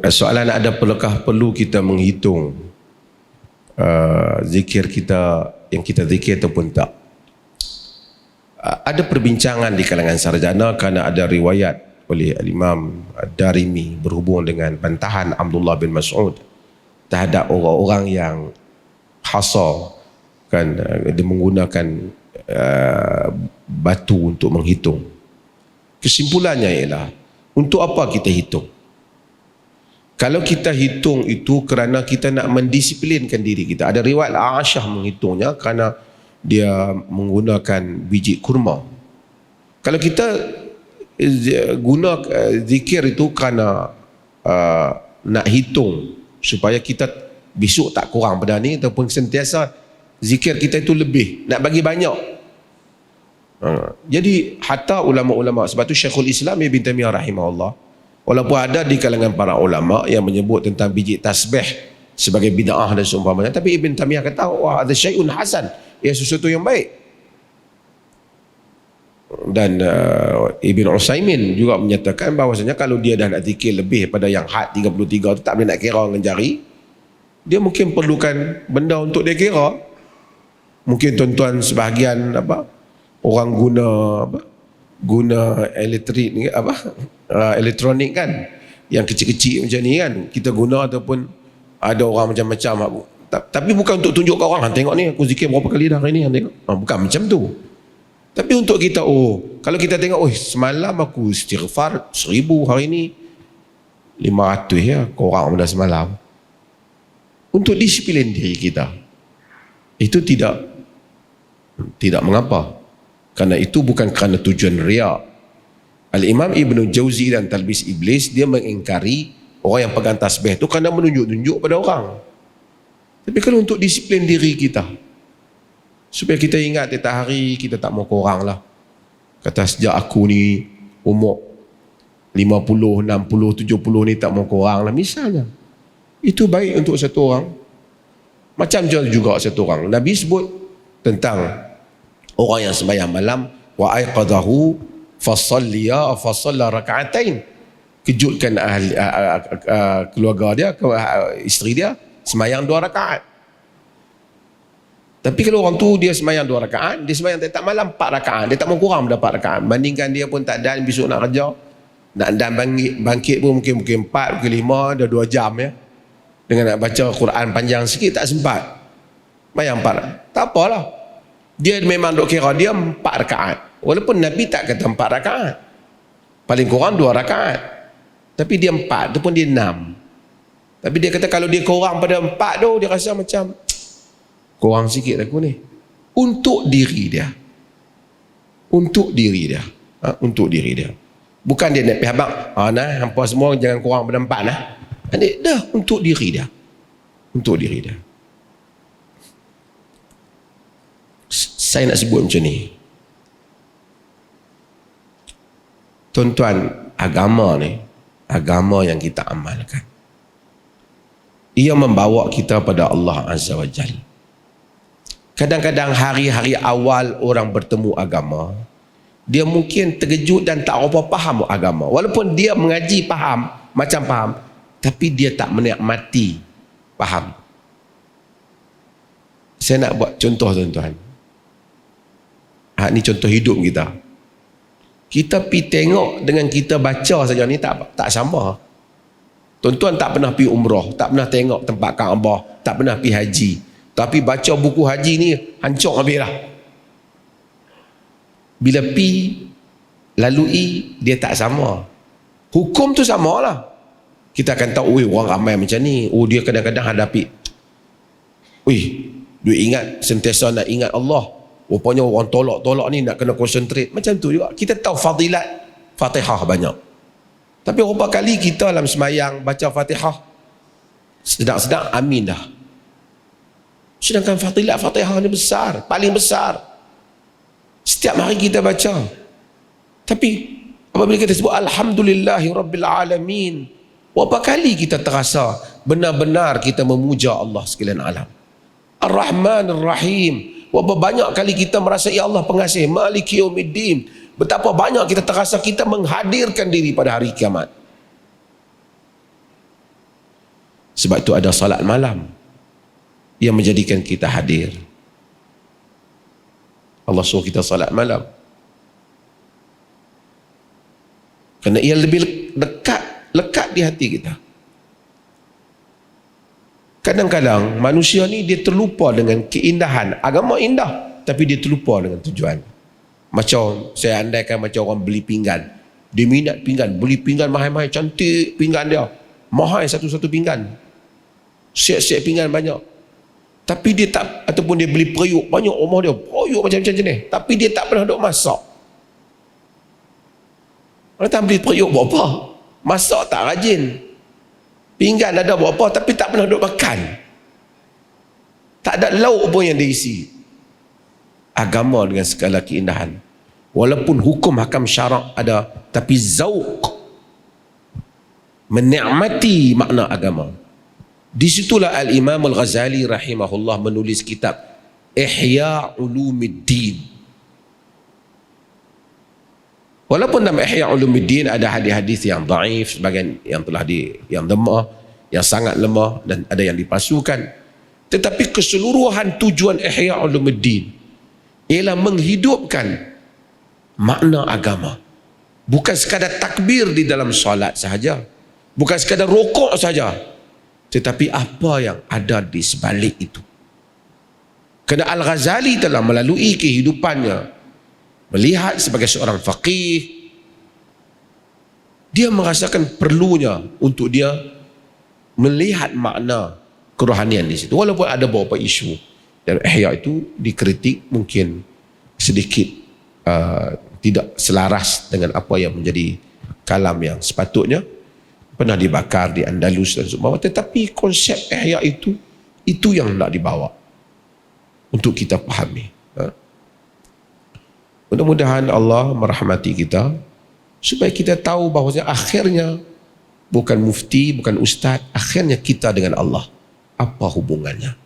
Soalan ada perlu kita menghitung zikir kita yang kita zikir ataupun tak? Ada perbincangan di kalangan sarjana kerana ada riwayat oleh Imam Ad-Darimi berhubung dengan bantahan Abdullah bin Mas'ud terhadap orang-orang yang hasar kan, dia menggunakan batu untuk menghitung. Kesimpulannya ialah, untuk apa kita hitung? Kalau kita hitung itu kerana kita nak mendisiplinkan diri kita. Ada riwayat Aisyah menghitungnya kerana dia menggunakan biji kurma. Kalau kita guna zikir itu kerana nak hitung supaya kita besok tak kurang pada ni, ataupun sentiasa zikir kita itu lebih, nak bagi banyak. Jadi hatta ulama-ulama, sebab tu Syekhul Islam Ibn Taimiyah rahimahullah, walaupun ada di kalangan para ulama yang menyebut tentang biji tasbih sebagai bid'ah dan seumpamanya, tapi Ibn Taimiyah kata, wah, ada syai'un hasan, ia sesuatu yang baik. Dan Ibn Utsaimin juga menyatakan bahawasanya kalau dia dah nak zikir lebih pada yang had 33 tu, tak boleh nak kira dengan jari, dia mungkin perlukan benda untuk dia kira. Mungkin tuan-tuan sebahagian orang guna elektronik kan, yang kecil-kecil macam ni kan, kita guna, ataupun ada orang macam-macam. Tapi bukan untuk tunjuk ke orang, tengok ni aku zikir berapa kali dah hari ni, tengok. Bukan macam tu. Tapi untuk kita, kalau kita tengok, semalam aku istighfar 1000, hari ni 500 ya, korang dah semalam. Untuk disiplin diri kita, itu tidak mengapa, kerana itu bukan kerana tujuan riak. Al-Imam Ibn Jauzi dan Talbis Iblis, dia mengingkari orang yang pegang tasbih itu kerana menunjuk-tunjuk pada orang. Tapi kalau untuk disiplin diri kita, supaya kita ingat tiap hari kita tak mau kurang lah. Kata sejak aku ni umur 50, 60, 70 ni tak mau kurang lah misalnya. Itu baik untuk satu orang. Macam juga satu orang, Nabi sebut tentang orang yang sembahyang malam, wa aiqadahu fasalla raka'atain, kejutkan ahli keluarga dia, isteri dia sembahyang 2 rakaat. Tapi kalau orang tu dia sembahyang 2 rakaat, dia sembahyang tiap malam 4 rakaat, dia tak mau kurang pada 4 rakaat. Bandingkan dia pun tak dan besok nak kerja, nak dan bangkit pun mungkin 4, mungkin 5, dah 2 jam ya. Dengan nak baca Quran panjang sikit tak sempat. Bayang 4. Tak apalah. Dia memang dok kira dia 4 rakaat. Walaupun Nabi tak kata 4 rakaat. Paling kurang 2 rakaat. Tapi dia 4, tu pun dia 6. Tapi dia kata kalau dia kurang pada 4 tu, dia rasa macam kurang sikit aku ni. Untuk diri dia. Untuk diri dia. Untuk diri dia. Bukan dia nak pihak abang, nah, hampa semua jangan kurang pada 4 nah. Adik, dah untuk diri dia. Untuk diri dia. Saya nak sebut macam ni. Tuan-tuan, agama ni, agama yang kita amalkan, ia membawa kita pada Allah Azza wa Jalla. Kadang-kadang hari-hari awal orang bertemu agama, dia mungkin terkejut dan tak apa faham agama. Walaupun dia mengaji faham, macam faham, tapi dia tak menikmati faham. Saya nak buat contoh tuan-tuan. Ini contoh hidup kita. Kita pergi tengok dengan kita baca saja ni tak sama. Tuan-tuan tak pernah pergi umrah, tak pernah tengok tempat Kaabah, tak pernah pergi haji. Tapi baca buku haji ni hancur habis lah. Bila pergi, lalui, dia tak sama. Hukum tu sama lah. Kita akan tahu, orang ramai macam ni. Dia kadang-kadang hadapi. Dia ingat, sentiasa nak ingat Allah. Rupanya orang tolak-tolak ni nak kena konsentrate. Macam tu juga. Kita tahu fadilat Fatihah banyak. Tapi berapa kali kita dalam semayang baca Fatihah, sedang-sedang amin dah. Sedangkan fadilat Fatihah ni besar, paling besar. Setiap hari kita baca. Tapi apabila kita sebut Alhamdulillahi Rabbil Alamin, berapa kali kita terasa benar-benar kita memuja Allah sekalian alam. Ar-Rahman Ar-Rahim. Berapa banyak kali kita merasa, ya Allah pengasih, Maliki Yaumiddin. Betapa banyak kita terasa kita menghadirkan diri pada hari kiamat. Sebab itu ada salat malam yang menjadikan kita hadir. Allah suruh kita salat malam kerana ia lebih lekat di hati kita. Kadang-kadang manusia ni dia terlupa dengan keindahan. Agama indah, tapi dia terlupa dengan tujuan. Macam saya andaikan macam orang beli pinggan. Dia minat pinggan, beli pinggan mahal-mahal, cantik pinggan dia. Mahal satu-satu pinggan. Siap-siap pinggan banyak. Tapi dia tak, ataupun dia beli periuk banyak rumah dia, periuk macam-macam jenis. Tapi dia tak pernah duk masak. Orang tak beli periuk buat apa? Masak tak rajin. Pinggan ada buat apa tapi tak pernah duk makan. Tak ada lauk pun yang diisi. Agama dengan segala keindahan. Walaupun hukum hakam syarak ada, tapi zauq, menikmati makna agama. Di situlah Al-Imam Al-Ghazali rahimahullah menulis kitab Ihya Ulumuddin. Walaupun dalam Ihya Ulumuddin ada hadis-hadis yang dhaif, sebagian yang telah yang lemah, yang sangat lemah, dan ada yang dipalsukan. Tetapi keseluruhan tujuan Ihya Ulumuddin ialah menghidupkan makna agama. Bukan sekadar takbir di dalam solat sahaja, bukan sekadar rukuk saja, tetapi apa yang ada di sebalik itu. Kerana Al-Ghazali telah melalui kehidupannya, melihat sebagai seorang faqih, dia merasakan perlunya untuk dia melihat makna kerohanian di situ. Walaupun ada beberapa isu dan Ihya itu dikritik mungkin sedikit tidak selaras dengan apa yang menjadi kalam yang sepatutnya, pernah dibakar di Andalus dan semua. Tetapi konsep Ihya itu yang nak dibawa untuk kita fahami. Mudah-mudahan Allah merahmati kita supaya kita tahu bahawa akhirnya bukan mufti, bukan ustaz, akhirnya kita dengan Allah. Apa hubungannya?